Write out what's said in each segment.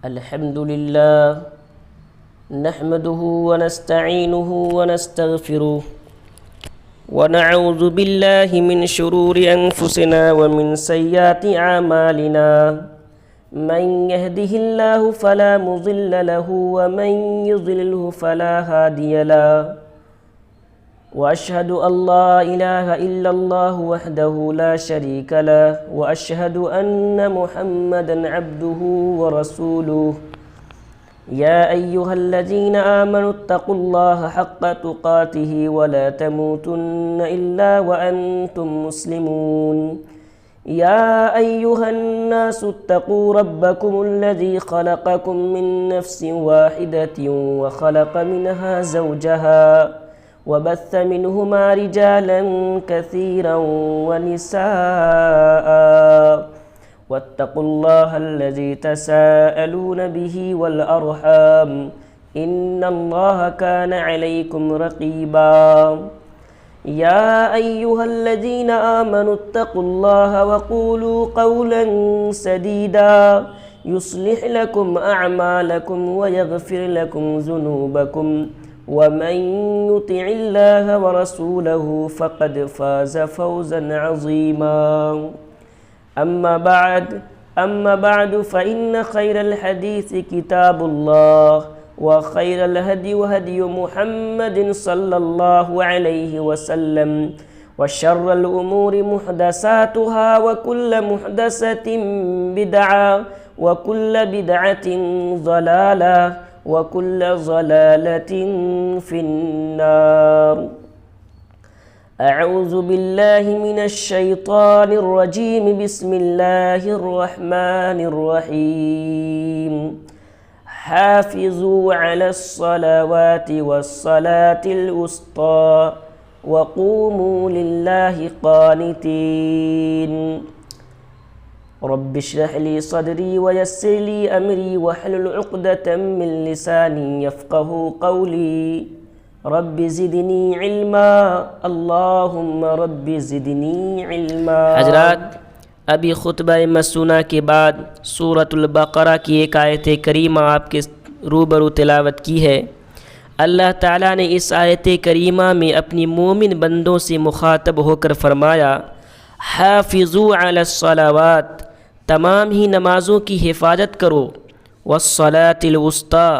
الحمد لله نحمده ونستعينه ونستغفره ونعوذ بالله من شرور أنفسنا ومن سيئات أعمالنا من يهده الله فلا مضل له ومن يضلله فلا هادي له وأشهد أن لا إله إلا الله وحده لا شريك له وأشهد أن محمدًا عبده ورسوله يا أيها الذين آمنوا اتقوا الله حق تقاته ولا تموتن إلا وأنتم مسلمون يا أيها الناس اتقوا ربكم الذي خلقكم من نفس واحدة وخلق منها زوجها وبث منهما رجالا كثيرا ونساء واتقوا الله الذي تساءلون به والأرحام إن الله كان عليكم رقيبا يا أيها الذين آمنوا اتقوا الله وقولوا قولا سديدا يصلح لكم أعمالكم ويغفر لكم ذنوبكم ومن يطع الله ورسوله فقد فاز فوزا عظيما أما بعد فإن خير الحديث كتاب الله وخير الهدي هدي محمد صلى الله عليه وسلم وشر الأمور محدثاتها وكل محدثة بدعة وكل بدعة ضلالة وكل ضلالة في النار أعوذ بالله من الشيطان الرجيم بسم الله الرحمن الرحيم حافظوا على الصلوات والصلاة الوسطى وقوموا لله قانتين رب اشرح لي صدري ويسر لي أمري واحلل عقدة من لساني يفقه قولي رب زدنی علما اللہم رب زدنی علما۔ حضرات، ابھی خطبہ مسنونہ کے بعد سورۃ البقرہ کی ایک آیت کریمہ آپ کے روبرو تلاوت کی ہے۔ اللہ تعالیٰ نے اس آیت کریمہ میں اپنی مومن بندوں سے مخاطب ہو کر فرمایا، حافظوا علی الصلوات، تمام ہی نمازوں کی حفاظت کرو، والصلاۃ الوسطیٰ،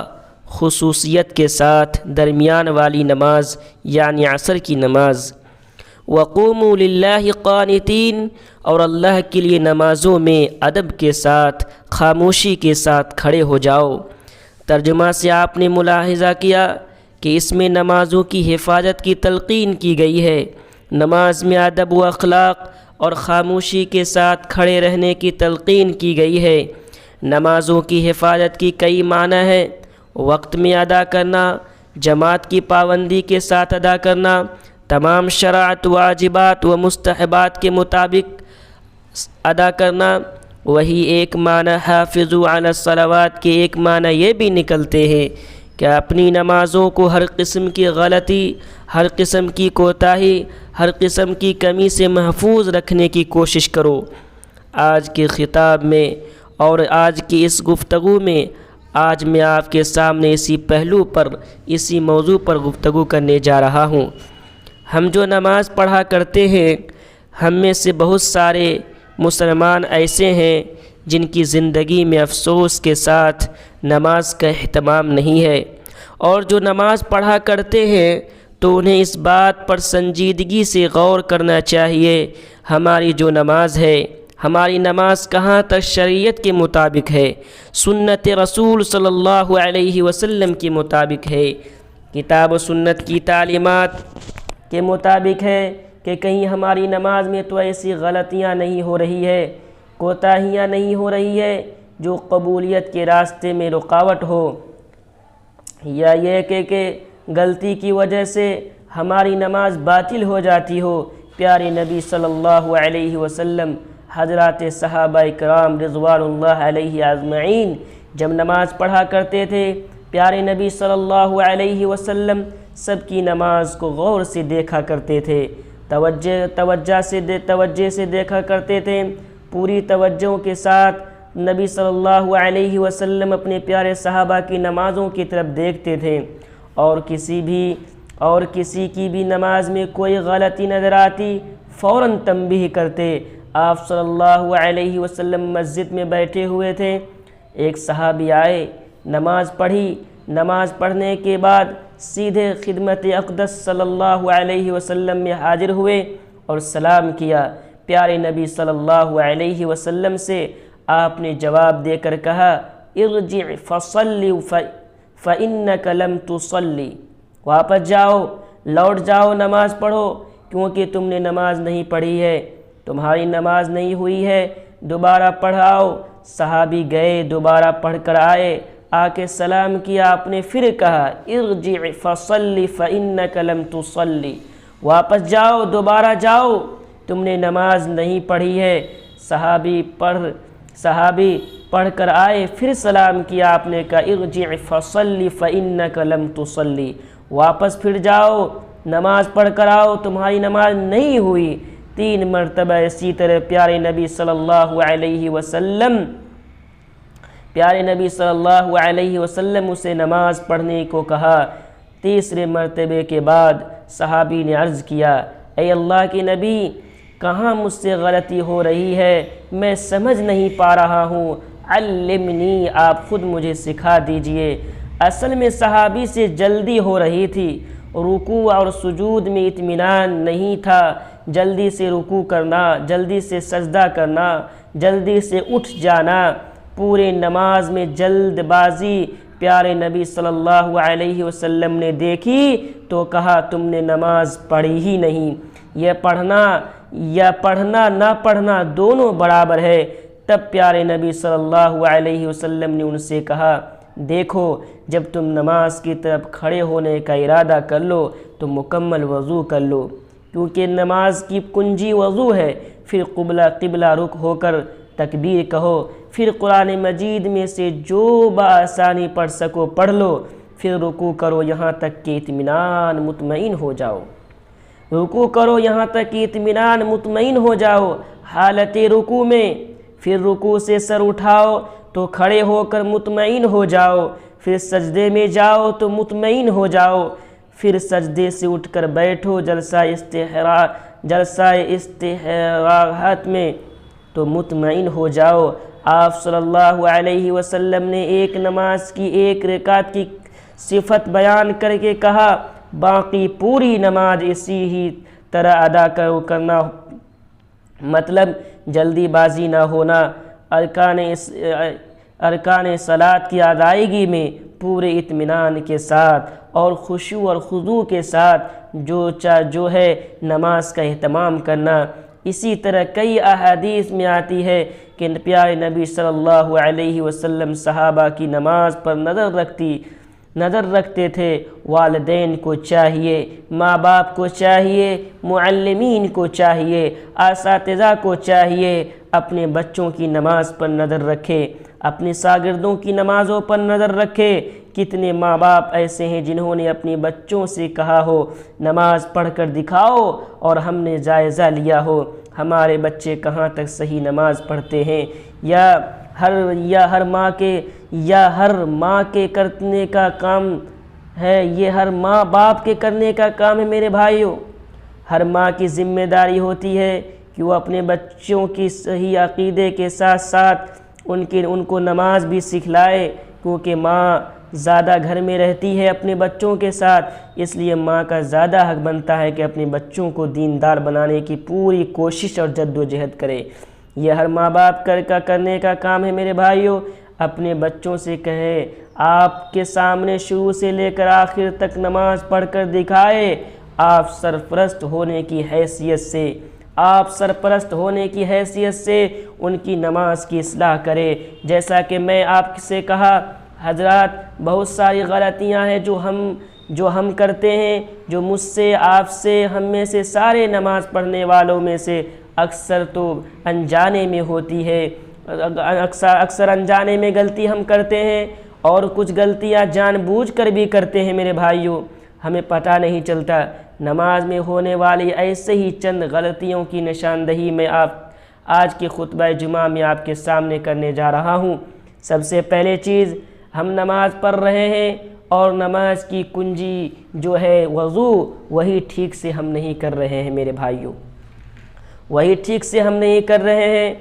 خصوصیت کے ساتھ درمیان والی نماز یعنی عصر کی نماز، وقوموا للہ قانتین، اور اللہ کے لیے نمازوں میں ادب کے ساتھ خاموشی کے ساتھ کھڑے ہو جاؤ۔ ترجمہ سے آپ نے ملاحظہ کیا کہ اس میں نمازوں کی حفاظت کی تلقین کی گئی ہے۔ نماز میں ادب و اخلاق اور خاموشی کے ساتھ کھڑے رہنے کی تلقین کی گئی ہے۔ نمازوں کی حفاظت کی کئی معنی ہیں: وقت میں ادا کرنا، جماعت کی پابندی کے ساتھ ادا کرنا، تمام شرائط واجبات و مستحبات کے مطابق ادا کرنا۔ وہی ایک معنی حافظوا علی الصلوات کے ایک معنی یہ بھی نکلتے ہیں کہ اپنی نمازوں کو ہر قسم کی غلطی، ہر قسم کی کوتاہی، ہر قسم کی کمی سے محفوظ رکھنے کی کوشش کرو۔ آج کے خطاب میں اور آج کی اس گفتگو میں آج میں آپ کے سامنے اسی پہلو پر، اسی موضوع پر گفتگو کرنے جا رہا ہوں۔ ہم جو نماز پڑھا کرتے ہیں، ہم میں سے بہت سارے مسلمان ایسے ہیں جن کی زندگی میں افسوس کے ساتھ نماز کا اہتمام نہیں ہے، اور جو نماز پڑھا کرتے ہیں تو انہیں اس بات پر سنجیدگی سے غور کرنا چاہیے ہماری جو نماز ہے، ہماری نماز کہاں تک شریعت کے مطابق ہے، سنت رسول صلی اللہ علیہ وسلم کے مطابق ہے، کتاب و سنت کی تعلیمات کے مطابق ہے، کہ کہیں ہماری نماز میں تو ایسی غلطیاں نہیں ہو رہی ہے، کوتاہیاں نہیں ہو رہی ہے جو قبولیت کے راستے میں رکاوٹ ہو، یا یہ کہ غلطی کی وجہ سے ہماری نماز باطل ہو جاتی ہو۔ پیارے نبی صلی اللہ علیہ وسلم، حضرات صحابہ کرام رضوان اللہ علیہ اجمعین جب نماز پڑھا کرتے تھے، پیارے نبی صلی اللہ علیہ وسلم سب کی نماز کو غور سے دیکھا کرتے تھے، توجہ سے دیکھا کرتے تھے، پوری توجہ کے ساتھ نبی صلی اللہ علیہ وسلم اپنے پیارے صحابہ کی نمازوں کی طرف دیکھتے تھے، اور کسی کی بھی نماز میں کوئی غلطی نظر آتی فوراً تنبیہ کرتے۔ آپ صلی اللہ علیہ وسلم مسجد میں بیٹھے ہوئے تھے، ایک صحابی آئے، نماز پڑھی، نماز پڑھنے کے بعد سیدھے خدمت اقدس صلی اللہ علیہ وسلم میں حاضر ہوئے اور سلام کیا۔ پیارے نبی صلی اللہ علیہ وسلم سے آپ نے جواب دے کر کہا، ارجع فصلی فإنک لم تصلی، واپس جاؤ، لوٹ جاؤ، نماز پڑھو، کیونکہ تم نے نماز نہیں پڑھی ہے، تمہاری نماز نہیں ہوئی ہے، دوبارہ پڑھاؤ۔ صحابی گئے، دوبارہ پڑھ کر آئے، آ کے سلام کیا، آپ نے پھر کہا، ارجع فصلی فإنک لم تصلی، واپس جاؤ، دوبارہ جاؤ، تم نے نماز نہیں پڑھی ہے۔ صحابی پڑھ کر آئے، پھر سلام کیا، آپ نے کہا، ارجع فصلی فإنک لم تصلی، واپس پھر جاؤ، نماز پڑھ کر آؤ، تمہاری نماز نہیں ہوئی۔ 3 مرتبہ اسی طرح پیارے نبی صلی اللہ علیہ وسلم اسے نماز پڑھنے کو کہا۔ تیسرے مرتبے کے بعد صحابی نے عرض کیا، اے اللہ کے نبی، کہاں مجھ سے غلطی ہو رہی ہے، میں سمجھ نہیں پا رہا ہوں، علمنی، آپ خود مجھے سکھا دیجئے۔ اصل میں صحابی سے جلدی ہو رہی تھی، رکوع اور سجود میں اطمینان نہیں تھا، جلدی سے رکوع کرنا، جلدی سے سجدہ کرنا، جلدی سے اٹھ جانا، پورے نماز میں جلد بازی پیارے نبی صلی اللہ علیہ وسلم نے دیکھی تو کہا، تم نے نماز پڑھی ہی نہیں، یہ پڑھنا نہ پڑھنا دونوں برابر ہے۔ تب پیارے نبی صلی اللہ علیہ وسلم نے ان سے کہا، دیکھو، جب تم نماز کی طرف کھڑے ہونے کا ارادہ کر لو تو مکمل وضو کر لو، کیونکہ نماز کی کنجی وضو ہے۔ پھر قبلہ رخ ہو کر تکبیر کہو، پھر قرآن مجید میں سے جو بآسانی پڑھ سکو پڑھ لو، پھر رکوع کرو یہاں تک کہ اطمینان مطمئن ہو جاؤ، رکوع کرو یہاں تک کہ اطمینان مطمئن ہو جاؤ۔ حالت رکوع میں پھر رکوع سے سر اٹھاؤ تو کھڑے ہو کر مطمئن ہو جاؤ، پھر سجدے میں جاؤ تو مطمئن ہو جاؤ، پھر سجدے سے اٹھ کر بیٹھو جلسہ استراحت میں تو مطمئن ہو جاؤ۔ آپ صلی اللہ علیہ وسلم نے ایک نماز کی 1 رکعت کی صفت بیان کر کے کہا، باقی پوری نماز اسی ہی طرح ادا کرنا، مطلب جلدی بازی نہ ہونا، ارکان صلاۃ کی ادائیگی میں پورے اطمینان کے ساتھ اور خشوع اور خضوع کے ساتھ جو ہے نماز کا اہتمام کرنا۔ اسی طرح کئی احادیث میں آتی ہے کہ پیارے نبی صلی اللہ علیہ وسلم صحابہ کی نماز پر نظر رکھتے تھے۔ والدین کو چاہیے، ماں باپ کو چاہیے، معلمین کو چاہیے، اساتذہ کو چاہیے اپنے بچوں کی نماز پر نظر رکھے، اپنے شاگردوں کی نمازوں پر نظر رکھے۔ کتنے ماں باپ ایسے ہیں جنہوں نے اپنے بچوں سے کہا ہو نماز پڑھ کر دکھاؤ اور ہم نے جائزہ لیا ہو ہمارے بچے کہاں تک صحیح نماز پڑھتے ہیں، یا ہر ماں کے کرنے کا کام ہے، یہ ہر ماں باپ کے کرنے کا کام ہے۔ میرے بھائیوں، ہر ماں کی ذمہ داری ہوتی ہے کہ وہ اپنے بچوں کی صحیح عقیدے کے ساتھ ساتھ ان کو نماز بھی سکھلائے، کیونکہ ماں زیادہ گھر میں رہتی ہے اپنے بچوں کے ساتھ، اس لیے ماں کا زیادہ حق بنتا ہے کہ اپنے بچوں کو دیندار بنانے کی پوری کوشش اور جد و جہد کرے۔ یہ ہر ماں باپ کا کرنے کا کام ہے۔ میرے بھائیوں، اپنے بچوں سے کہے، آپ کے سامنے شروع سے لے کر آخر تک نماز پڑھ کر دکھائے، آپ سرپرست ہونے کی حیثیت سے ان کی نماز کی اصلاح کرے۔ جیسا کہ میں آپ سے کہا، حضرات، بہت ساری غلطیاں ہیں جو ہم کرتے ہیں، جو مجھ سے، آپ سے، ہم میں سے سارے نماز پڑھنے والوں میں سے اکثر تو انجانے میں ہوتی ہے، اکثر انجانے میں غلطی ہم کرتے ہیں، اور کچھ غلطیاں جان بوجھ کر بھی کرتے ہیں۔ میرے بھائیوں، ہمیں پتہ نہیں چلتا۔ نماز میں ہونے والی ایسے ہی چند غلطیوں کی نشاندہی میں آج کی خطبہ جمعہ میں آپ کے سامنے کرنے جا رہا ہوں۔ سب سے پہلے چیز، ہم نماز پڑھ رہے ہیں اور نماز کی کنجی جو ہے وضو، وہی ٹھیک سے ہم نہیں کر رہے ہیں میرے بھائیوں، وہی ٹھیک سے ہم نہیں کر رہے ہیں۔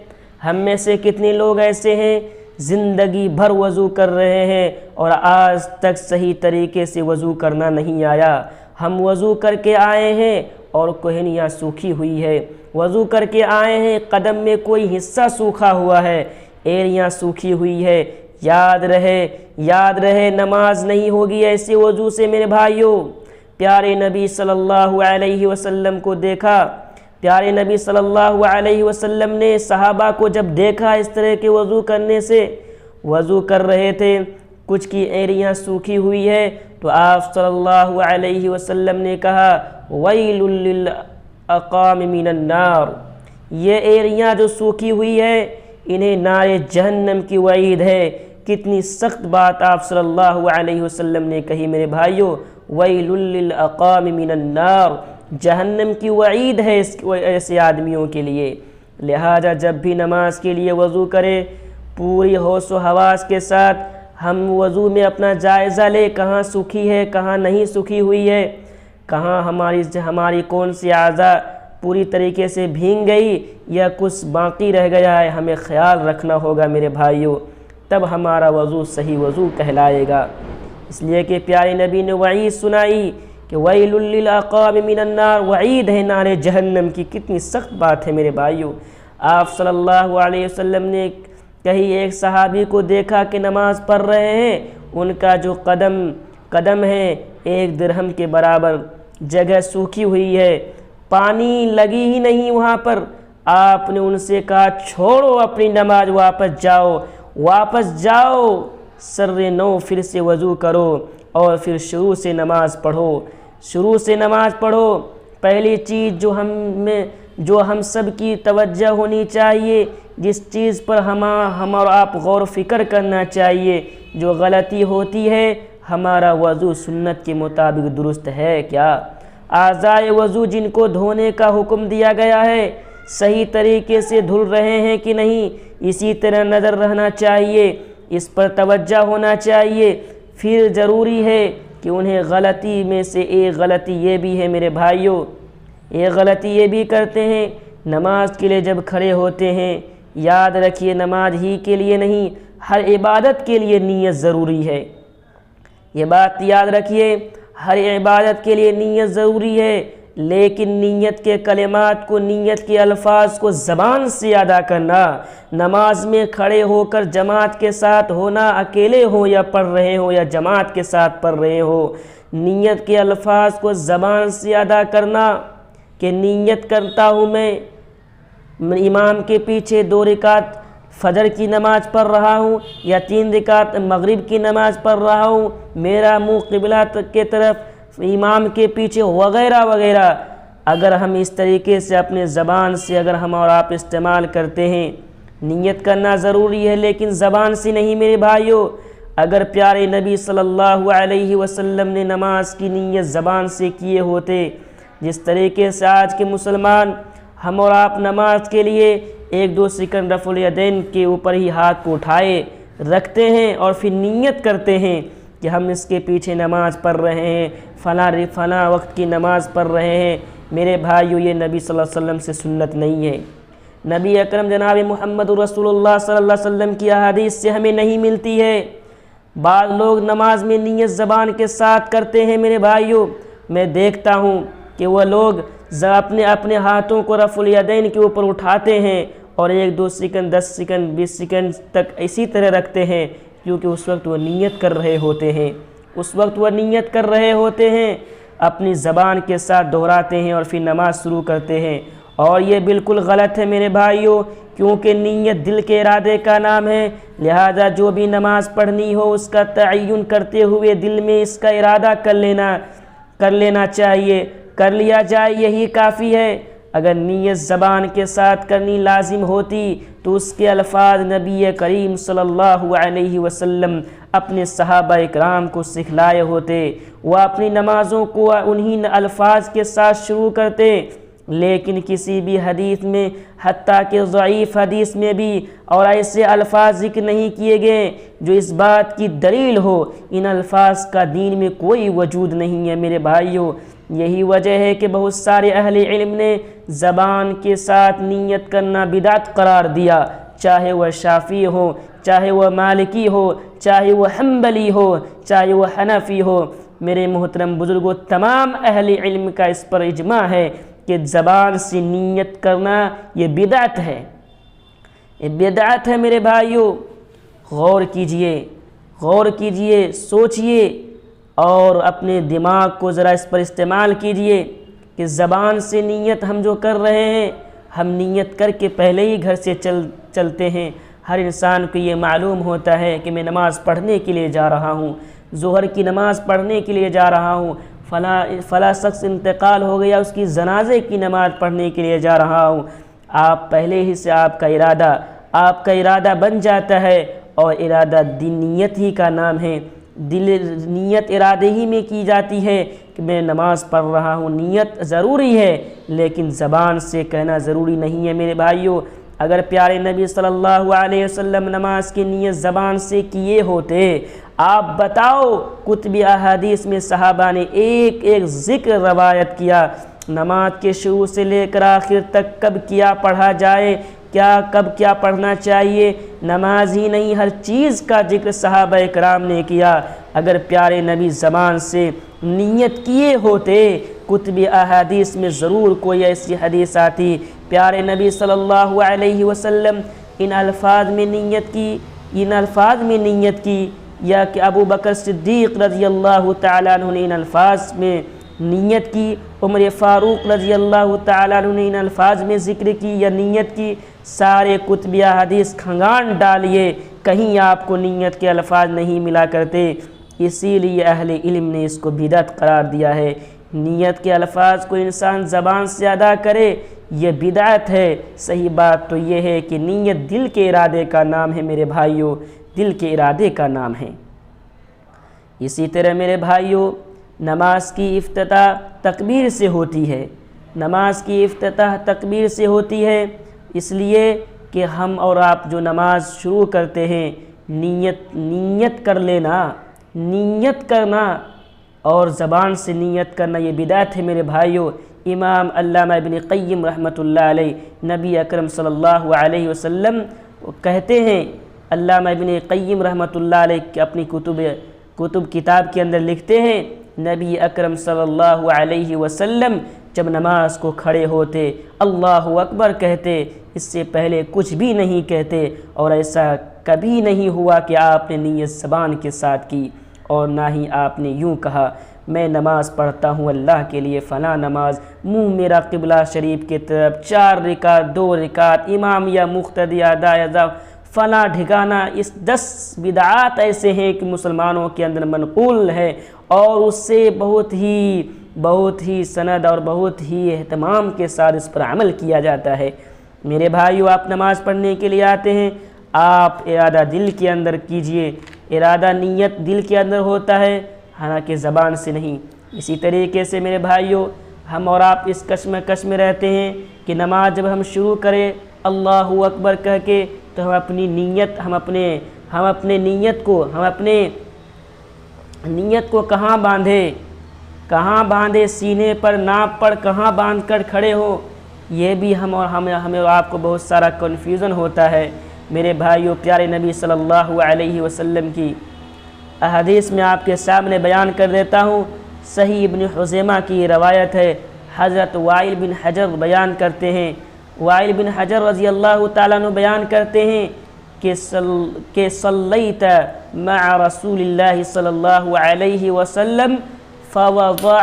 ہم میں سے کتنے لوگ ایسے ہیں زندگی بھر وضو کر رہے ہیں اور آج تک صحیح طریقے سے وضو کرنا نہیں آیا۔ ہم وضو کر کے آئے ہیں اور کوہنیاں سوکھی ہوئی ہے، وضو کر کے آئے ہیں قدم میں کوئی حصہ سوکھا ہوا ہے، ایڑیاں سوکھی ہوئی ہے۔ یاد رہے نماز نہیں ہوگی ایسے وضو سے میرے بھائیوں۔ پیارے نبی صلی اللہ علیہ وسلم کو دیکھا، پیارے نبی صلی اللہ علیہ وسلم نے صحابہ کو جب دیکھا اس طرح کے وضو کرنے سے، وضو کر رہے تھے، کچھ کی ایڑیاں سوکھی ہوئی ہے، تو آپ صلی اللہ علیہ وسلم نے کہا ویل للاقام من النار، یہ ایڑیاں جو سوکھی ہوئی ہے انہیں نار جہنم کی وعید ہے۔ کتنی سخت بات آپ صلی اللہ علیہ وسلم نے کہی میرے بھائیوں، ویل للاقام من النار، جہنم کی وعید ہے ایسے آدمیوں کے لیے۔ لہذا جب بھی نماز کے لیے وضو کرے پوری ہوش و حواس کے ساتھ ہم وضو میں اپنا جائزہ لیں، کہاں سوکھی ہے کہاں نہیں سوکھی ہوئی ہے، کہاں ہماری کون سی اعضاء پوری طریقے سے بھیگ گئی یا کچھ باقی رہ گیا ہے، ہمیں خیال رکھنا ہوگا میرے بھائیوں، تب ہمارا وضو صحیح وضو کہلائے گا۔ اس لیے کہ پیارے نبی نے وعید سنائی کہ ویل للاقام من النار، وعید ہے نار جہنم کی۔ کتنی سخت بات ہے میرے بھائیوں۔ آپ صلی اللہ علیہ وسلم نے کہیں ایک صحابی کو دیکھا کہ نماز پڑھ رہے ہیں، ان کا جو قدم ہے 1 درہم کے برابر، جگہ سوکھی ہوئی ہے، پانی لگی ہی نہیں وہاں پر۔ آپ نے ان سے کہا چھوڑو اپنی نماز، واپس جاؤ، سر نو پھر سے وضو کرو اور پھر شروع سے نماز پڑھو۔ پہلی چیز جو ہم سب کی توجہ ہونی چاہیے، جس چیز پر ہم اور آپ غور و فکر کرنا چاہیے، جو غلطی ہوتی ہے ہمارا وضو سنت کے مطابق درست ہے کیا؟ اعضائے وضو جن کو دھونے کا حکم دیا گیا ہے صحیح طریقے سے دھل رہے ہیں کہ نہیں، اسی طرح نظر رہنا چاہیے، اس پر توجہ ہونا چاہیے۔ پھر ضروری ہے کہ انہیں غلطی میں سے ایک غلطی یہ بھی ہے میرے بھائیوں، ایک غلطی یہ بھی کرتے ہیں، نماز کے لیے جب کھڑے ہوتے ہیں یاد رکھیے نماز ہی کے لیے نہیں، ہر عبادت کے لیے نیت ضروری ہے۔ یہ بات یاد رکھیے، ہر عبادت کے لیے نیت ضروری ہے، لیکن نیت کے کلمات کو، نیت کے الفاظ کو زبان سے ادا کرنا، نماز میں کھڑے ہو کر جماعت کے ساتھ ہونا، اکیلے ہو یا پڑھ رہے ہو یا جماعت کے ساتھ پڑھ رہے ہو، نیت کے الفاظ کو زبان سے ادا کرنا کہ نیت کرتا ہوں میں امام کے پیچھے 2 رکعت فجر کی نماز پڑھ رہا ہوں یا 3 رکعت مغرب کی نماز پڑھ رہا ہوں، میرا منہ قبلہ کے طرف، امام کے پیچھے وغیرہ وغیرہ۔ اگر ہم اس طریقے سے اپنے زبان سے اگر ہم اور آپ استعمال کرتے ہیں، نیت کرنا ضروری ہے لیکن زبان سے نہیں میرے بھائیوں۔ اگر پیارے نبی صلی اللہ علیہ وسلم نے نماز کی نیت زبان سے کیے ہوتے، جس طریقے سے آج کے مسلمان ہم اور آپ نماز کے لیے 1-2 سیکنڈ رفع الیدین کے اوپر ہی ہاتھ کو اٹھائے رکھتے ہیں اور پھر نیت کرتے ہیں کہ ہم اس کے پیچھے نماز پڑھ رہے ہیں، فلاں وقت کی نماز پڑھ رہے ہیں، میرے بھائیو یہ نبی صلی اللہ علیہ وسلم سے سنت نہیں ہے۔ نبی اکرم جناب محمد رسول اللہ صلی اللہ علیہ وسلم کی احادیث سے ہمیں نہیں ملتی ہے۔ بعض لوگ نماز میں نیت زبان کے ساتھ کرتے ہیں میرے بھائیو، میں دیکھتا ہوں کہ وہ لوگ اپنے ہاتھوں کو رفع الیدین کے اوپر اٹھاتے ہیں اور 1-2 سیکنڈ 10 سیکنڈ 20 سیکنڈ تک اسی طرح رکھتے ہیں، کیونکہ اس وقت وہ نیت کر رہے ہوتے ہیں، اپنی زبان کے ساتھ دہراتے ہیں اور پھر نماز شروع کرتے ہیں، اور یہ بالکل غلط ہے میرے بھائیوں، کیونکہ نیت دل کے ارادے کا نام ہے۔ لہذا جو بھی نماز پڑھنی ہو اس کا تعین کرتے ہوئے دل میں اس کا ارادہ کر لینا چاہیے، کر لیا جائے یہی کافی ہے۔ اگر نیت زبان کے ساتھ کرنی لازم ہوتی تو اس کے الفاظ نبی کریم صلی اللہ علیہ وسلم اپنے صحابہ اکرام کو سکھلائے ہوتے، وہ اپنی نمازوں کو انہی الفاظ کے ساتھ شروع کرتے، لیکن کسی بھی حدیث میں حتیٰ کہ ضعیف حدیث میں بھی اور ایسے الفاظ ذکر نہیں کیے گئے جو اس بات کی دلیل ہو۔ ان الفاظ کا دین میں کوئی وجود نہیں ہے میرے بھائیوں۔ یہی وجہ ہے کہ بہت سارے اہل علم نے زبان کے ساتھ نیت کرنا بدعت قرار دیا، چاہے وہ شافعی ہو، چاہے وہ مالکی ہو، چاہے وہ حنبلی ہو، چاہے وہ حنفی ہو۔ میرے محترم بزرگوں، تمام اہل علم کا اس پر اجماع ہے کہ زبان سے نیت کرنا یہ بدعت ہے، یہ بدعت ہے میرے بھائیوں۔ غور کیجئے، سوچئے اور اپنے دماغ کو ذرا اس پر استعمال کیجئے کہ زبان سے نیت ہم جو کر رہے ہیں، ہم نیت کر کے پہلے ہی گھر سے چلتے ہیں۔ ہر انسان کو یہ معلوم ہوتا ہے کہ میں نماز پڑھنے کے لیے جا رہا ہوں، ظہر کی نماز پڑھنے کے لیے جا رہا ہوں، فلاں شخص انتقال ہو گیا، اس کی جنازے کی نماز پڑھنے کے لیے جا رہا ہوں۔ آپ پہلے ہی سے آپ کا ارادہ بن جاتا ہے، اور ارادہ نیت ہی کا نام ہے۔ نیت ارادے ہی میں کی جاتی ہے کہ میں نماز پڑھ رہا ہوں۔ نیت ضروری ہے لیکن زبان سے کہنا ضروری نہیں ہے میرے بھائیوں۔ اگر پیارے نبی صلی اللہ علیہ وسلم نماز کی نیت زبان سے کیے ہوتے، آپ بتاؤ کتب احادیث میں صحابہ نے ایک ایک ذکر روایت کیا، نماز کے شروع سے لے کر آخر تک کب کیا پڑھا جائے، کب کیا پڑھنا چاہیے۔ نماز ہی نہیں، ہر چیز کا ذکر صحابہ کرام نے کیا۔ اگر پیارے نبی زبان سے نیت کیے ہوتے، کتب احادیث میں ضرور کوئی ایسی حدیث آتی پیارے نبی صلی اللہ علیہ وسلم ان الفاظ میں نیت کی، یا کہ ابو بکر صدیق رضی اللہ تعالیٰ عنہ نے ان الفاظ میں نیت کی، عمر فاروق رضی اللہ تعالیٰ عنہ نے ان الفاظ میں ذکر کی یا نیت کی۔ سارے کتب حدیث کھنگان ڈالیے، کہیں آپ کو نیت کے الفاظ نہیں ملا کرتے۔ اسی لیے اہل علم نے اس کو بدعت قرار دیا ہے۔ نیت کے الفاظ کو انسان زبان سے ادا کرے یہ بدعت ہے۔ صحیح بات تو یہ ہے کہ نیت دل کے ارادے کا نام ہے میرے بھائیوں، دل کے ارادے کا نام ہے۔ اسی طرح میرے بھائیوں، نماز کی افتتاح تکبیر سے ہوتی ہے۔ نماز کی افتتاح تکبیر سے ہوتی ہے، اس لیے کہ ہم اور آپ جو نماز شروع کرتے ہیں، نیت کر لینا، نیت کرنا اور زبان سے نیت کرنا یہ بدعت ہے میرے بھائیوں۔ امام علامہ ابن قیم رحمۃ اللہ علیہ، نبی اکرم صلی اللہ علیہ وسلم کہتے ہیں، علامہ ابن قیم رحمۃ اللہ علیہ اپنی کتاب کے اندر لکھتے ہیں، نبی اکرم صلی اللہ علیہ وسلم جب نماز کو کھڑے ہوتے اللہ اکبر کہتے، اس سے پہلے کچھ بھی نہیں کہتے، اور ایسا کبھی نہیں ہوا کہ آپ نے نیت زبان کے ساتھ کی، اور نہ ہی آپ نے یوں کہا میں نماز پڑھتا ہوں اللہ کے لیے فلاں نماز، منہ میرا قبلہ شریف کی طرف، 4 رکعت 2 رکعت، امام یا مقتدی ادا فلاں ٹھکانہ۔ اس 10 بدعات ایسے ہیں کہ مسلمانوں کے اندر منقول ہے، اور اس سے بہت ہی سند اور بہت ہی اہتمام کے ساتھ اس پر عمل کیا جاتا ہے۔ میرے بھائیو، آپ نماز پڑھنے کے لیے آتے ہیں، آپ ارادہ دل کے اندر کیجئے، ارادہ نیت دل کے اندر ہوتا ہے، حالانکہ زبان سے نہیں۔ اسی طریقے سے میرے بھائیو، ہم اور آپ اس کشمکش میں رہتے ہیں کہ نماز جب ہم شروع کریں اللہ اکبر کہہ کے، تو ہم اپنی نیت کو کہاں باندھے، سینے پر ناپ پر کہاں باندھ کر کھڑے ہو، یہ بھی ہمیں اور آپ کو بہت سارا کنفیوژن ہوتا ہے میرے بھائیو۔ پیارے نبی صلی اللہ علیہ وسلم کی احادیث میں آپ کے سامنے بیان کر دیتا ہوں۔ صحیح ابن خزیمہ کی روایت ہے، حضرت وائل بن حجر بیان کرتے ہیں، وائل بن حجر رضی اللہ تعالیٰ عنہ بیان کرتے ہیں کہ صلیت مع رسول اللہ صلی اللہ علیہ وسلم فوضع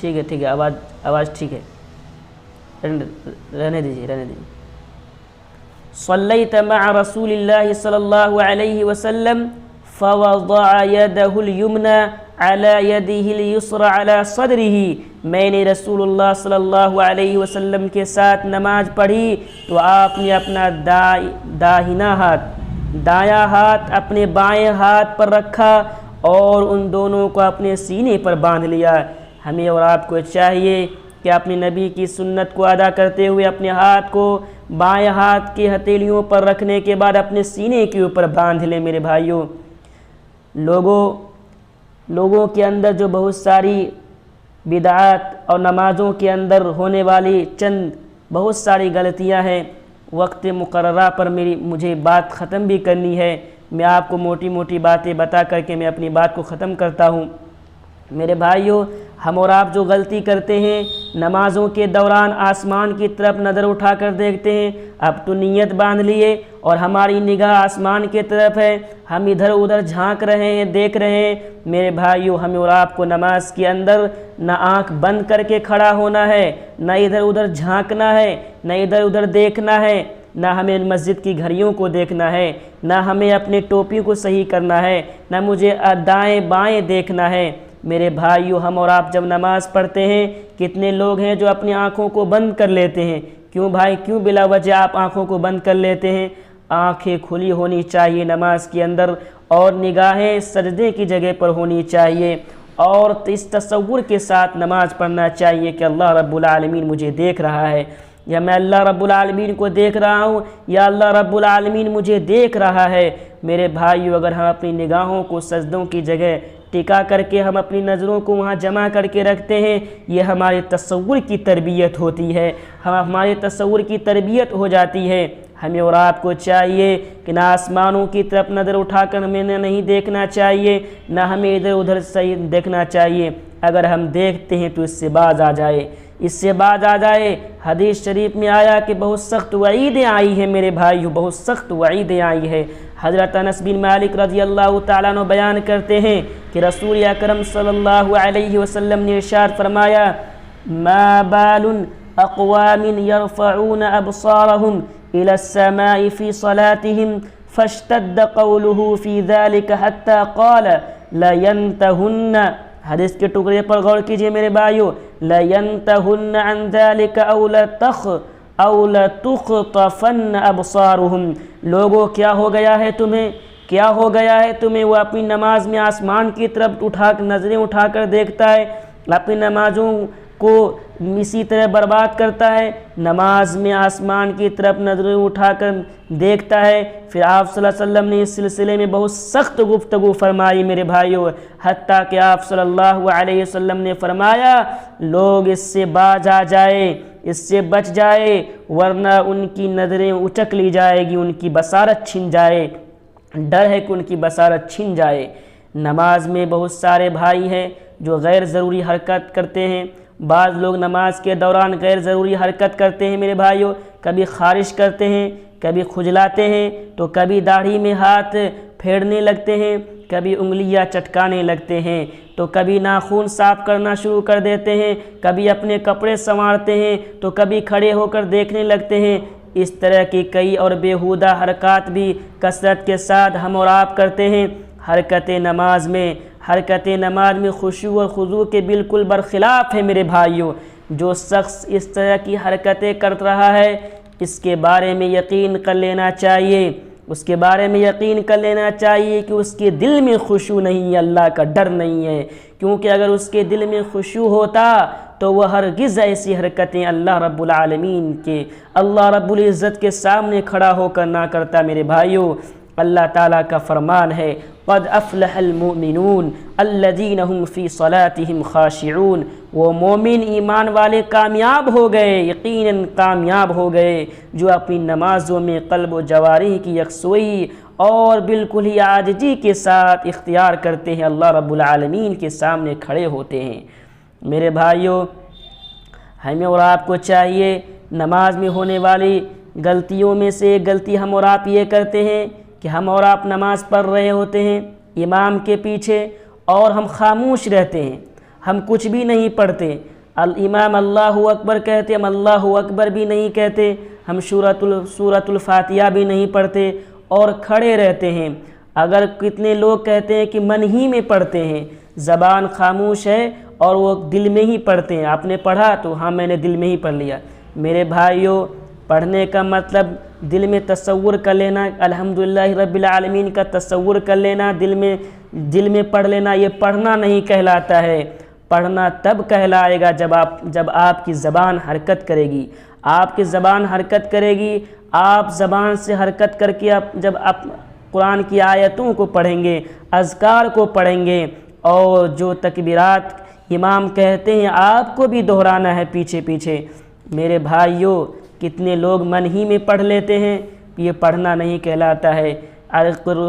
ٹھیک ہے آواز ٹھیک ہے، رہنے دیجیے۔ صلیت مع رسول اللہ صلی اللہ علیہ وسلم فوضع يده اليمنى على يده اليسرى على صدره، میں نے رسول اللہ صلی اللہ علیہ وسلم کے ساتھ نماز پڑھی تو آپ نے اپنا دایاں ہاتھ اپنے بائیں ہاتھ پر رکھا اور ان دونوں کو اپنے سینے پر باندھ لیا۔ ہمیں اور آپ کو چاہیے کہ اپنے نبی کی سنت کو ادا کرتے ہوئے اپنے ہاتھ کو بائیں ہاتھ کی ہتھیلیوں پر رکھنے کے بعد اپنے سینے کے اوپر باندھ لیں۔ میرے بھائیوں، لوگوں کے اندر جو بہت ساری بدعات اور نمازوں کے اندر ہونے والی چند بہت ساری غلطیاں ہیں، وقت مقررہ پر مجھے بات ختم بھی کرنی ہے۔ میں آپ کو موٹی موٹی باتیں بتا کر کے میں اپنی بات کو ختم کرتا ہوں۔ میرے بھائیوں، ہم اور آپ جو غلطی کرتے ہیں، نمازوں کے دوران آسمان کی طرف نظر اٹھا کر دیکھتے ہیں۔ اب تو نیت باندھ لیے اور ہماری نگاہ آسمان کی طرف ہے، ہم ادھر ادھر جھانک رہے ہیں، دیکھ رہے ہیں۔ میرے بھائیوں، ہمیں اور آپ کو نماز کے اندر نہ آنکھ بند کر کے کھڑا ہونا ہے، نہ ادھر ادھر جھانکنا ہے، نہ ادھر ادھر دیکھنا ہے، نہ ہمیں مسجد کی گھڑیوں کو دیکھنا ہے، نہ ہمیں اپنی ٹوپی کو صحیح کرنا ہے، نہ مجھے دائیں بائیں دیکھنا ہے۔ میرے بھائیوں، ہم اور آپ جب نماز پڑھتے ہیں، کتنے لوگ ہیں جو اپنی آنکھوں کو بند کر لیتے ہیں؟ کیوں بھائی، کیوں بلا وجہ آپ آنکھوں کو بند کر لیتے ہیں؟ آنکھیں کھلی ہونی چاہیے نماز کے اندر، اور نگاہیں سجدے کی جگہ پر ہونی چاہیے، اور اس تصور کے ساتھ نماز پڑھنا چاہیے کہ اللہ رب العالمین مجھے دیکھ رہا ہے، یا میں اللہ رب العالمین کو دیکھ رہا ہوں، یا اللہ رب العالمین مجھے دیکھ رہا ہے۔ میرے بھائیو، اگر ہم اپنی نگاہوں کو سجدوں کی جگہ ٹکا کر کے ہم اپنی نظروں کو وہاں جمع کر کے رکھتے ہیں، یہ ہمارے تصور کی تربیت ہوتی ہے، ہمارے تصور کی تربیت ہو جاتی ہے۔ ہمیں اور آپ کو چاہیے کہ نہ آسمانوں کی طرف نظر اٹھا کر ہمیں نہیں دیکھنا چاہیے، نہ ہمیں ادھر ادھر صحیح دیکھنا چاہیے۔ اگر ہم دیکھتے ہیں تو اس سے باز آ جائے، اس سے باز آ جائے۔ حدیث شریف میں آیا کہ بہت سخت وعیدیں آئی ہیں میرے بھائیو، بہت سخت وعیدیں آئی ہیں۔ حضرت انس بن مالک رضی اللہ تعالیٰ عنہ بیان کرتے ہیں کہ رسول اکرم صلی اللہ علیہ وسلم نے ارشاد فرمایا، ما بال اقوام يرفعون ابصارهم الى السماء في صلاتهم فاشتد قوله في ذلك حتى قال لينتهن، حدیث کے ٹکڑے پر غور کیجئے میرے بھائیو، لَيَنْتَهُنَّ عَنْ ذَلِكَ أَوْ لَتُخْطَفَنَّ أَبْصَارُهُمْ۔ لوگوں، کیا ہو گیا ہے تمہیں؟ کیا ہو گیا ہے تمہیں؟ وہ اپنی نماز میں آسمان کی طرف نظریں اٹھا کر دیکھتا ہے، اپنی نمازوں کو اسی طرح برباد کرتا ہے، نماز میں آسمان کی طرف نظریں اٹھا کر دیکھتا ہے۔ پھر آپ صلی اللہ علیہ وسلم نے اس سلسلے میں بہت سخت گفتگو فرمائی میرے بھائیو، حتیٰ کہ آپ صلی اللہ علیہ وسلم نے فرمایا، لوگ اس سے باز آ جائے، اس سے بچ جائے، ورنہ ان کی نظریں اچک لی جائے گی، ان کی بصارت چھن جائے، ڈر ہے کہ ان کی بصارت چھن جائے۔ نماز میں بہت سارے بھائی ہیں جو غیر ضروری حرکت کرتے ہیں۔ بعض لوگ نماز کے دوران غیر ضروری حرکت کرتے ہیں میرے بھائیوں، کبھی خارش کرتے ہیں، کبھی کھجلاتے ہیں، تو کبھی داڑھی میں ہاتھ پھیرنے لگتے ہیں، کبھی انگلیاں چٹکانے لگتے ہیں، تو کبھی ناخن صاف کرنا شروع کر دیتے ہیں، کبھی اپنے کپڑے سنوارتے ہیں، تو کبھی کھڑے ہو کر دیکھنے لگتے ہیں۔ اس طرح کی کئی اور بیہودہ حرکات بھی کثرت کے ساتھ ہم اور آپ کرتے ہیں۔ حرکت نماز میں خشوع اور خضوع کے بالکل برخلاف ہے میرے بھائیوں۔ جو شخص اس طرح کی حرکتیں کر رہا ہے، اس کے بارے میں یقین کر لینا چاہیے، اس کے بارے میں یقین کر لینا چاہیے کہ اس کے دل میں خشوع نہیں ہے، اللہ کا ڈر نہیں ہے، کیونکہ اگر اس کے دل میں خشوع ہوتا تو وہ ہرگز ایسی حرکتیں اللہ رب العالمین کے، اللہ رب العزت کے سامنے کھڑا ہو کر نہ کرتا میرے بھائیوں۔ اللہ تعالیٰ کا فرمان ہے، قد افلح المؤمنون الذین هم فی صلاتهم خاشعون، وہ مومن ایمان والے کامیاب ہو گئے، یقیناً کامیاب ہو گئے، جو اپنی نمازوں میں قلب و جوارح کی یکسوئی اور بالکل ہی عاجزی کے ساتھ اختیار کرتے ہیں، اللہ رب العالمین کے سامنے کھڑے ہوتے ہیں۔ میرے بھائیوں، ہمیں اور آپ کو چاہیے، نماز میں ہونے والی غلطیوں میں سے ایک غلطی ہم اور آپ یہ کرتے ہیں کہ ہم اور آپ نماز پڑھ رہے ہوتے ہیں امام کے پیچھے اور ہم خاموش رہتے ہیں، ہم کچھ بھی نہیں پڑھتے۔ الامام اللہ اکبر کہتے، ہم اللہ اکبر بھی نہیں کہتے، ہم سورۃ الفاتحہ بھی نہیں پڑھتے اور کھڑے رہتے ہیں۔ اگر کتنے لوگ کہتے ہیں کہ من ہی میں پڑھتے ہیں، زبان خاموش ہے اور وہ دل میں ہی پڑھتے ہیں۔ آپ نے پڑھا تو ہاں میں نے دل میں ہی پڑھ لیا۔ میرے بھائیوں، پڑھنے کا مطلب دل میں تصور کر لینا، الحمدللہ رب العالمین کا تصور کر لینا، دل میں پڑھ لینا، یہ پڑھنا نہیں کہلاتا ہے۔ پڑھنا تب کہلائے گا جب آپ کی زبان حرکت کرے گی۔ آپ کی زبان حرکت کرے گی، آپ زبان سے حرکت کر کے جب آپ قرآن کی آیتوں کو پڑھیں گے، اذکار کو پڑھیں گے، اور جو تکبیرات امام کہتے ہیں آپ کو بھی دہرانا ہے پیچھے پیچھے۔ میرے بھائیوں، کتنے لوگ من ہی میں پڑھ لیتے ہیں، یہ پڑھنا نہیں کہلاتا ہے۔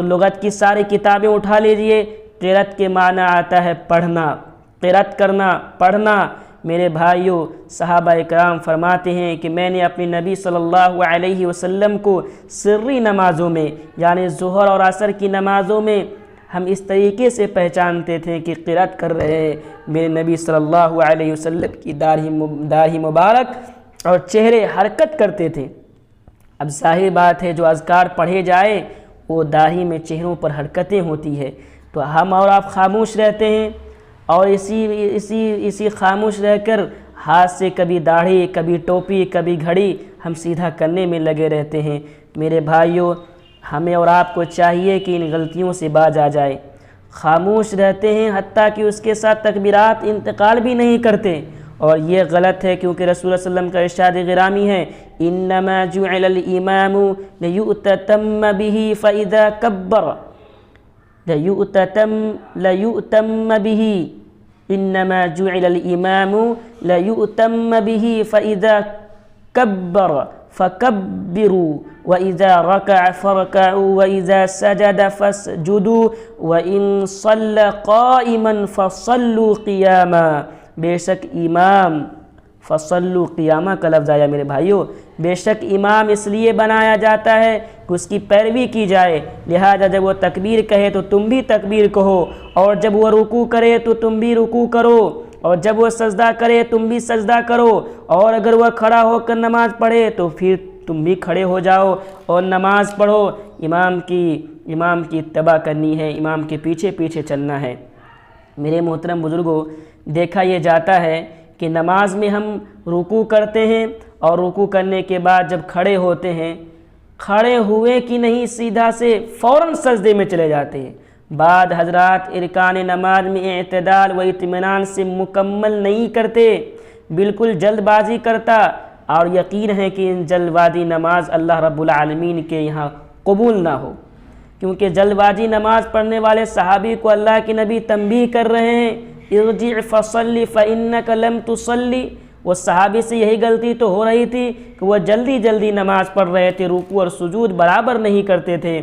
لغت کی ساری کتابیں اٹھا لیجئے، قرأت کے معنی آتا ہے پڑھنا، قرأت کرنا، پڑھنا۔ میرے بھائیوں، صحابہ اکرام فرماتے ہیں کہ میں نے اپنے نبی صلی اللہ علیہ وسلم کو سری نمازوں میں، یعنی ظہر اور عصر کی نمازوں میں ہم اس طریقے سے پہچانتے تھے کہ قرأت کر رہے ہیں۔ میرے نبی صلی اللہ علیہ وسلم کی داڑھی مبارک اور چہرے حرکت کرتے تھے۔ اب ظاہر بات ہے جو اذکار پڑھے جائے وہ داڑھی میں چہروں پر حرکتیں ہوتی ہے، تو ہم اور آپ خاموش رہتے ہیں، اور اسی خاموش رہ کر ہاتھ سے کبھی داڑھی، کبھی ٹوپی، کبھی گھڑی ہم سیدھا کرنے میں لگے رہتے ہیں۔ میرے بھائیوں، ہمیں اور آپ کو چاہیے کہ ان غلطیوں سے باز آ جائے۔ خاموش رہتے ہیں، حتیٰ کہ اس کے ساتھ تکبیرات انتقال بھی نہیں کرتے، اور یہ غلط ہے، کیونکہ رسول اللہ صلی اللہ علیہ وسلم کا ارشاد گرامی ہے، انما جعل الامام لیؤتم به فاذا کبر لیؤتم به، انما جعل الامام لیؤتم به فاذا کبر فکبروا وَإِذَا رَكَعَ فَارْكَعُوا وَإِذَا سَجَدَ فَاسْجُدُوا وَإِن صَلَّى قَائِمًا فَصَلُّوا قِيَامًا۔ بے شک امام، فصلوا قیامہ کا لفظ آیا میرے بھائیوں، بے شک امام اس لیے بنایا جاتا ہے کہ اس کی پیروی کی جائے، لہذا جب وہ تکبیر کہے تو تم بھی تکبیر کہو، اور جب وہ رکوع کرے تو تم بھی رکوع کرو، اور جب وہ سجدہ کرے تم بھی سجدہ کرو، اور اگر وہ کھڑا ہو کر نماز پڑھے تو پھر تم بھی کھڑے ہو جاؤ اور نماز پڑھو۔ امام کی اتباع کرنی ہے، امام کے پیچھے پیچھے چلنا ہے۔ میرے محترم بزرگوں، دیکھا یہ جاتا ہے کہ نماز میں ہم رکوع کرتے ہیں، اور رکوع کرنے کے بعد جب کھڑے ہوتے ہیں، کھڑے ہوئے کہ نہیں سیدھا سے فوراً سجدے میں چلے جاتے ہیں۔ بعد حضرات ارکان نماز میں اعتدال و اطمینان سے مکمل نہیں کرتے، بالکل جلد بازی کرتا، اور یقین ہے کہ ان جلد بازی نماز اللہ رب العالمین کے یہاں قبول نہ ہو، کیونکہ جلد بازی نماز پڑھنے والے صحابی کو اللہ کے نبی تنبیہ کر رہے ہیں، ارجع فصلی فإنک لم تصلی۔ وہ صحابی سے یہی غلطی تو ہو رہی تھی کہ وہ جلدی نماز پڑھ رہے تھے، رکوع اور سجود برابر نہیں کرتے تھے۔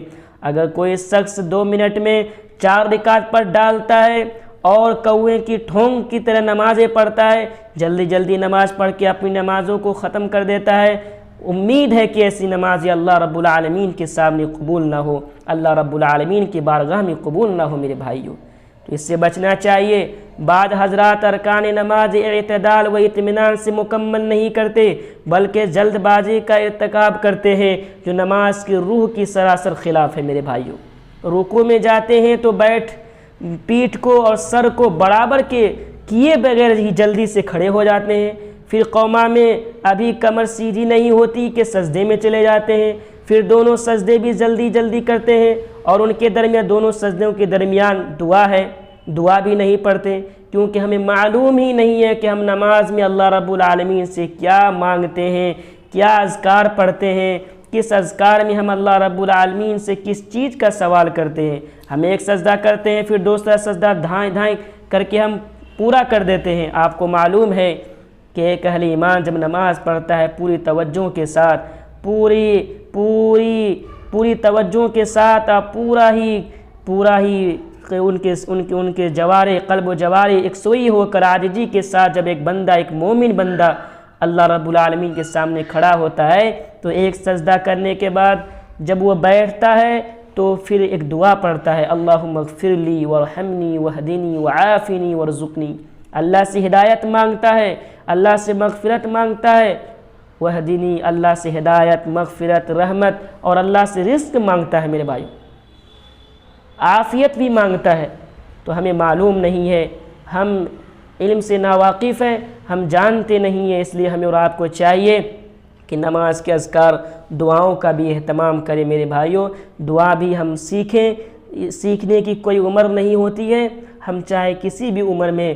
اگر کوئی شخص 2 منٹ میں 4 رکعت پڑھ ڈالتا ہے اور کوے کی ٹھونگ کی طرح نمازیں پڑھتا ہے، جلدی نماز پڑھ کے اپنی نمازوں کو ختم کر دیتا ہے، امید ہے کہ ایسی نماز اللہ رب العالمین کے سامنے قبول نہ ہو، اللہ رب العالمین کی بارگاہ میں قبول نہ ہو۔ میرے بھائیوں، تو اس سے بچنا چاہیے۔ بعد حضرات ارکان نماز اعتدال و اطمینان سے مکمل نہیں کرتے، بلکہ جلد بازی کا ارتکاب کرتے ہیں، جو نماز کی روح کی سراسر خلاف ہے۔ میرے بھائیوں، رکوع میں جاتے ہیں تو پیٹھ کو اور سر کو برابر کے کیے بغیر ہی جلدی سے کھڑے ہو جاتے ہیں، پھر قوما میں ابھی کمر سیدھی نہیں ہوتی کہ سجدے میں چلے جاتے ہیں، پھر دونوں سجدے بھی جلدی کرتے ہیں، اور ان کے درمیان دونوں سجدوں کے درمیان دعا ہے، دعا بھی نہیں پڑھتے، کیونکہ ہمیں معلوم ہی نہیں ہے کہ ہم نماز میں اللہ رب العالمین سے کیا مانگتے ہیں، کیا اذکار پڑھتے ہیں، کس اذکار میں ہم اللہ رب العالمین سے کس چیز کا سوال کرتے ہیں۔ ہم ایک سجدہ کرتے ہیں، پھر دوسرا سجدہ دھائیں کر کے ہم پورا کر دیتے ہیں۔ آپ کو معلوم ہے کہ ایک اہل ایمان جب نماز پڑھتا ہے پوری توجہ کے ساتھ، پوری توجہ کے ساتھ، پورا ہی ان کے جوارے، قلب و جوارے یکسوئی ہو کر عاجزی کے ساتھ جب ایک مومن بندہ اللہ رب العالمین کے سامنے کھڑا ہوتا ہے، تو ایک سجدہ کرنے کے بعد جب وہ بیٹھتا ہے تو پھر ایک دعا پڑھتا ہے، اللہم اغفر لی وارحمنی وہدنی وعافنی وارزقنی۔ اللہ سے ہدایت مانگتا ہے، اللہ سے مغفرت مانگتا ہے، وہدنی، اللہ سے ہدایت، مغفرت، رحمت، اور اللہ سے رزق مانگتا ہے۔ میرے بھائی، عافیت بھی مانگتا ہے۔ تو ہمیں معلوم نہیں ہے، ہم علم سے ناواقف ہیں، ہم جانتے نہیں ہیں، اس لیے ہمیں اور آپ کو چاہیے کہ نماز کے اذکار دعاؤں کا بھی اہتمام کریں میرے بھائیوں۔ دعا بھی ہم سیکھیں، سیکھنے کی کوئی عمر نہیں ہوتی ہے، ہم چاہے کسی بھی عمر میں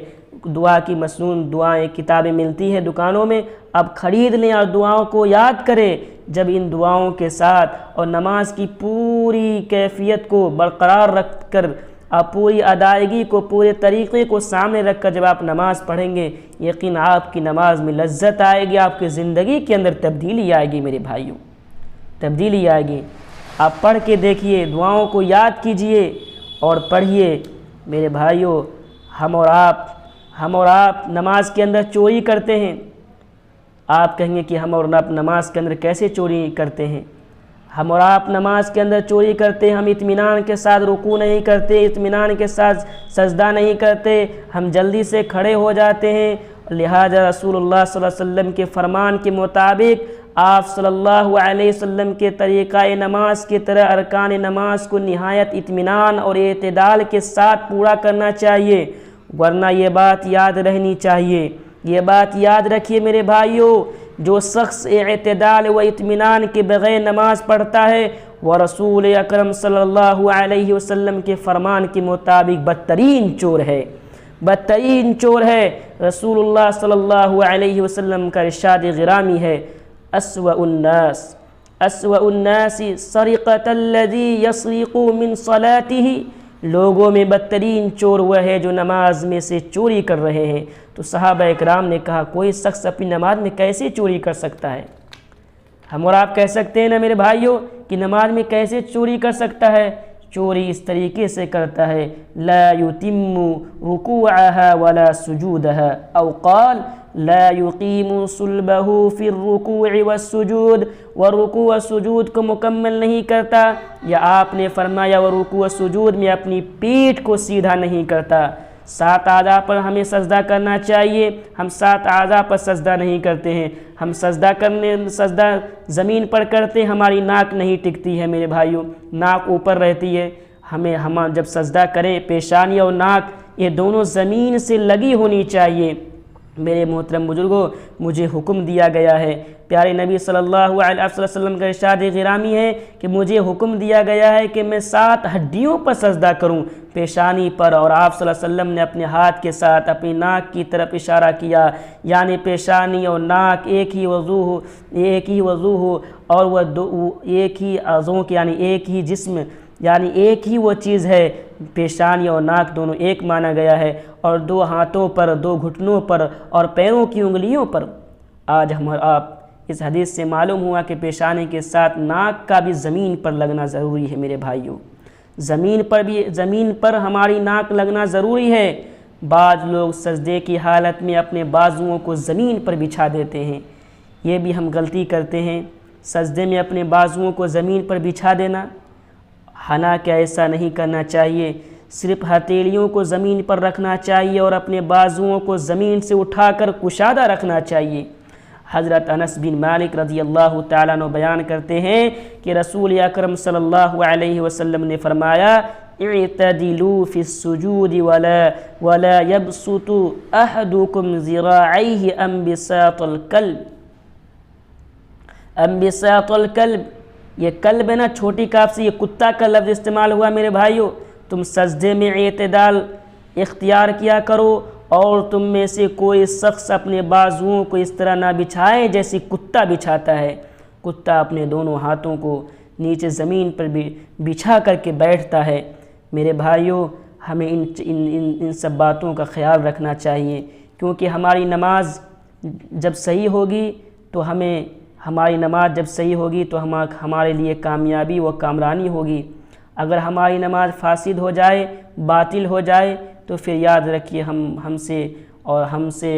دعا کی مسنون دعائیں کتابیں ملتی ہیں دکانوں میں، اب خرید لیں اور دعاؤں کو یاد کریں۔ جب ان دعاؤں کے ساتھ اور نماز کی پوری کیفیت کو برقرار رکھ کر، آپ پوری ادائیگی کو، پورے طریقے کو سامنے رکھ کر جب آپ نماز پڑھیں گے، یقین آپ کی نماز میں لذت آئے گی، آپ کی زندگی کے اندر تبدیلی آئے گی میرے بھائیوں، تبدیلی آئے گی۔ آپ پڑھ کے دیکھیے، دعاؤں کو یاد کیجئے اور پڑھیے میرے بھائیوں۔ ہم اور آپ نماز کے اندر چوری کرتے ہیں۔ آپ کہیں گے کہ ہم اور آپ نماز کے اندر کیسے چوری کرتے ہیں؟ ہم اور آپ نماز کے اندر چوری کرتے ہیں، ہم اطمینان کے ساتھ رکوع نہیں کرتے، اطمینان کے ساتھ سجدہ نہیں کرتے، ہم جلدی سے کھڑے ہو جاتے ہیں۔ لہذا رسول اللہ صلی اللہ علیہ وسلم کے فرمان کے مطابق آپ صلی اللہ علیہ وسلم کے طریقہ نماز کی طرح ارکان نماز کو نہایت اطمینان اور اعتدال کے ساتھ پورا کرنا چاہیے، ورنہ یہ بات یاد رہنی چاہیے، یہ بات یاد رکھیے میرے بھائیوں، جو شخص اعتدال و اطمینان کے بغیر نماز پڑھتا ہے وہ رسول اکرم صلی اللہ علیہ وسلم کے فرمان کے مطابق بدترین چور ہے، بدترین چور ہے۔ رسول اللہ صلی اللہ علیہ وسلم کا ارشاد گرامی ہے، اسوأ الناس سرقة الذي يسرق من صلاته، لوگوں میں بدترین چور وہ ہے جو نماز میں سے چوری کر رہے ہیں۔ تو صحابہ اکرام نے کہا کوئی شخص اپنی نماز میں کیسے چوری کر سکتا ہے؟ ہم اور آپ کہہ سکتے ہیں نا میرے بھائیوں کہ نماز میں کیسے چوری کر سکتا ہے؟ چوری اس طریقے سے کرتا ہے، لا يتم رکوعها ولا سجودها، او قال لا يقیم صلبه في الرکوع والسجود، ورکوع و سجود کو مکمل نہیں کرتا، یا آپ نے فرمایا ورکوع و سجود میں اپنی پیٹھ کو سیدھا نہیں کرتا۔ 7 اعضاء پر ہمیں سجدہ کرنا چاہیے، ہم 7 اعضاء پر سجدہ نہیں کرتے ہیں، ہم سجدہ زمین پر کرتے ہیں، ہماری ناک نہیں ٹکتی ہے میرے بھائیوں، ناک اوپر رہتی ہے۔ ہم جب سجدہ کریں پیشانی اور ناک یہ دونوں زمین سے لگی ہونی چاہیے۔ میرے محترم بزرگوں، مجھے حکم دیا گیا ہے، پیارے نبی صلی اللہ علیہ وسلم کا ارشاد گرامی ہے کہ مجھے حکم دیا گیا ہے کہ میں 7 ہڈیوں پر سجدہ کروں، پیشانی پر، اور آپ صلی اللہ علیہ وسلم نے اپنے ہاتھ کے ساتھ اپنی ناک کی طرف اشارہ کیا، یعنی پیشانی اور ناک ایک ہی وضو ہو اور وہ ایک ہی اعضوں کے، یعنی ایک ہی جسم، یعنی ایک ہی وہ چیز ہے، پیشانی اور ناک دونوں ایک مانا گیا ہے، اور 2 ہاتھوں پر، 2 گھٹنوں پر اور پیروں کی انگلیوں پر۔ آج ہم اور آپ اس حدیث سے معلوم ہوا کہ پیشانی کے ساتھ ناک کا بھی زمین پر لگنا ضروری ہے میرے بھائیوں، زمین پر ہماری ناک لگنا ضروری ہے۔ بعض لوگ سجدے کی حالت میں اپنے بازوؤں کو زمین پر بچھا دیتے ہیں، یہ بھی ہم غلطی کرتے ہیں، سجدے میں اپنے بازوؤں کو زمین پر بچھا دینا، حالانکہ ایسا نہیں کرنا چاہیے، صرف ہتھیلیوں کو زمین پر رکھنا چاہیے اور اپنے بازوؤں کو زمین سے اٹھا کر کشادہ رکھنا چاہیے۔ حضرت انس بن مالک رضی اللہ تعالیٰ عنہ بیان کرتے ہیں کہ رسول اکرم صلی اللہ علیہ وسلم نے فرمایا، اعتدلوا فی السجود ولا یبسط احدکم ذراعیہ انبساط الکلب، یہ کلب ہے نا، چھوٹی کاف سے یہ کتا کا لفظ استعمال ہوا میرے بھائیوں۔ تم سجدے میں اعتدال اختیار کیا کرو، اور تم میں سے کوئی شخص اپنے بازوؤں کو اس طرح نہ بچھائے جیسے کتا بچھاتا ہے۔ کتا اپنے دونوں ہاتھوں کو نیچے زمین پر بچھا کر کے بیٹھتا ہے۔ میرے بھائیوں، ہمیں ان سب باتوں کا خیال رکھنا چاہیے، کیونکہ ہماری نماز جب صحیح ہوگی تو ہمارے لیے کامیابی و کامرانی ہوگی۔ اگر ہماری نماز فاسد ہو جائے، باطل ہو جائے، تو پھر یاد رکھیے ہم سے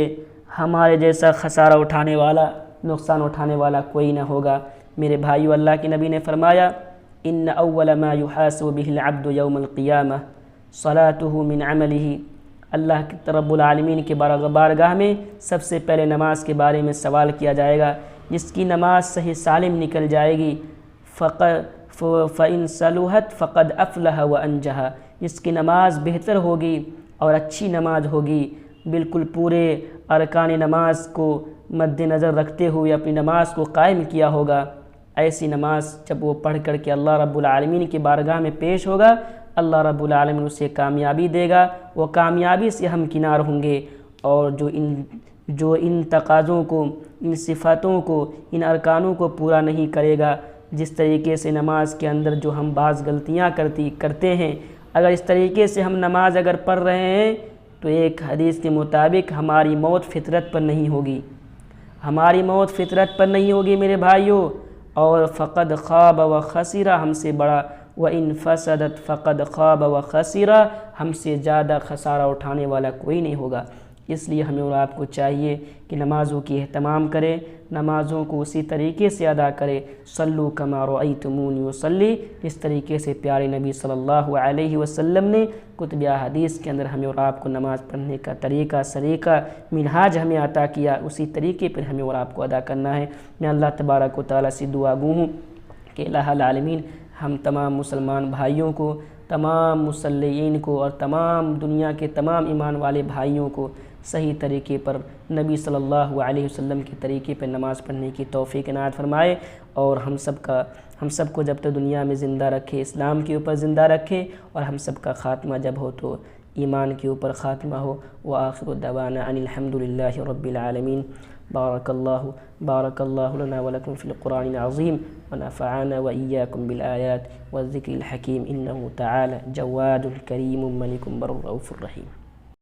ہمارے جیسا خسارہ اٹھانے والا، نقصان اٹھانے والا کوئی نہ ہوگا۔ میرے بھائیو، اللہ کے نبی نے فرمایا، ان اول ما يحاسب به العبد یوم القیامہ صلاته من عمله، اللہ رب العالمین کے بارگاہ میں سب سے پہلے نماز کے بارے میں سوال کیا جائے گا۔ جس کی نماز صحیح سالم نکل جائے گی، فَإِن صَلُحَتْ فَقَدْ أَفْلَحَ وَأَنجَحَ، جس کی نماز بہتر ہوگی اور اچھی نماز ہوگی، بالکل پورے ارکان نماز کو مد نظر رکھتے ہوئے اپنی نماز کو قائم کیا ہوگا، ایسی نماز جب وہ پڑھ کر کے اللہ رب العالمین کی بارگاہ میں پیش ہوگا، اللہ رب العالمین اسے کامیابی دے گا، وہ کامیابی سے ہمکنار ہوں گے، اور جو ان تقاضوں کو، ان صفاتوں کو، ان ارکانوں کو پورا نہیں کرے گا، جس طریقے سے نماز کے اندر جو ہم بعض غلطیاں کرتے ہیں، اگر اس طریقے سے ہم نماز اگر پڑھ رہے ہیں تو ایک حدیث کے مطابق ہماری موت فطرت پر نہیں ہوگی، ہماری موت فطرت پر نہیں ہوگی میرے بھائیوں، اور فقد خواب و خسرہ ہم سے بڑا، وَإِن فَسَدَتْ فَقَدْ خَابَ وَخَسِرَ ہم سے زیادہ خسارہ اٹھانے والا کوئی نہیں ہوگا۔ اس لیے ہمیں اور آپ کو چاہیے کہ نمازوں کی اہتمام کریں، نمازوں کو اسی طریقے سے ادا کرے، صلو کما رأیتمونی اصلی، اس طریقے سے پیارے نبی صلی اللہ علیہ وسلم نے کتب احادیث کے اندر ہمیں اور آپ کو نماز پڑھنے کا طریقہ، سلیقہ، منہاج ہمیں عطا کیا، اسی طریقے پر ہمیں اور آپ کو ادا کرنا ہے۔ میں اللہ تبارک و تعالیٰ سے دعا گو ہوں کہ الہ العالمین ہم تمام مسلمان بھائیوں کو، تمام مصلیین کو، اور تمام دنیا کے تمام ایمان والے بھائیوں کو صحیح طریقے پر نبی صلی اللہ علیہ وسلم کے طریقے پر نماز پڑھنے کی توفیق عنایت فرمائے، اور ہم سب کو جب تک دنیا میں زندہ رکھے اسلام کے اوپر زندہ رکھے، اور ہم سب کا خاتمہ جب ہو تو ایمان کے اوپر خاتمہ ہو۔ وآخر دعوانا ان الحمد للہ رب العالمین۔ بارک اللہ لنا ولکم فی القرآن العظیم، ونفعنا وإیاکم بالآیات والذکر الحکیم، انہ تعالی جواد کریم ملک بر رؤوف الرحیم۔